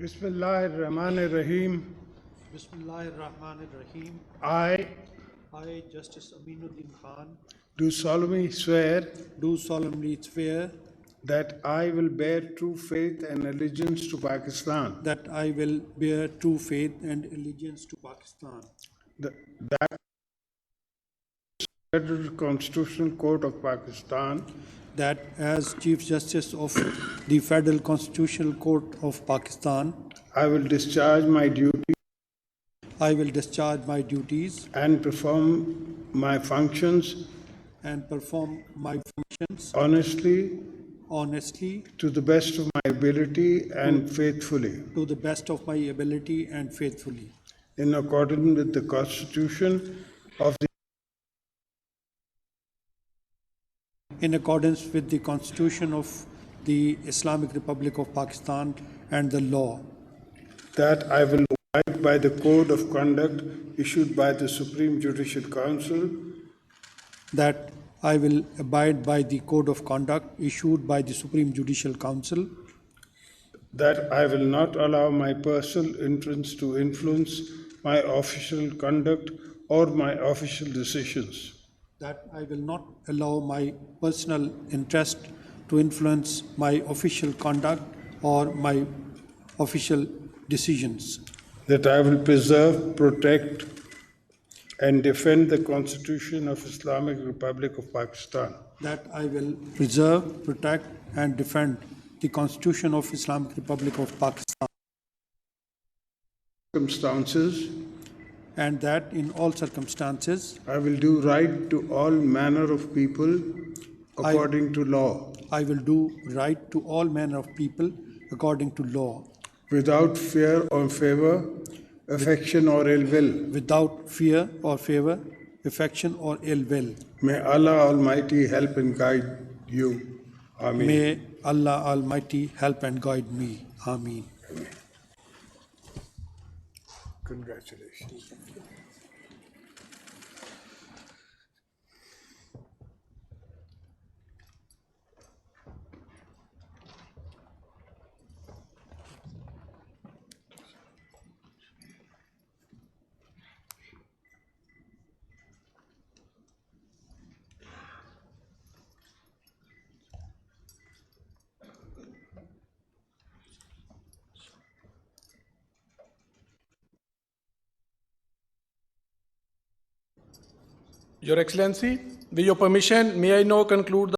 Bismillahirrahmanirrahim. Bismillahirrahmanirrahim. I I, Justice Aminuddin Khan, do solemnly swear that I will bear true faith and allegiance to Pakistan, that I will bear true faith and allegiance to Pakistan, that Federal Constitutional Court of Pakistan, that as Chief Justice of the Federal Constitutional Court of Pakistan, I will discharge my duty and perform my functions honestly, to the best of my ability and faithfully, in accordance with the Constitution of the Islamic Republic of Pakistan and the law, that I will abide by the code of conduct issued by the Supreme Judicial Council, that I will abide by the code of conduct issued by the Supreme Judicial Council, that I will not allow my personal interests to influence my official conduct or my official decisions, that I will not allow my personal interest to influence my official conduct or my official decisions, that I will preserve, protect, and defend the Constitution of Islamic Republic of Pakistan, that I will preserve, protect, and defend the Constitution of Islamic Republic of Pakistan, circumstances, and that in all circumstances I will do right to all manner of people according to law, I will do right to all manner of people according to law, without fear or favor, affection or ill will. without fear or favor, affection, or ill will. May Allah Almighty help and guide you. Ameen. May Allah Almighty help and guide me. Ameen. Congratulations. Your Excellency, with your permission, may I now conclude the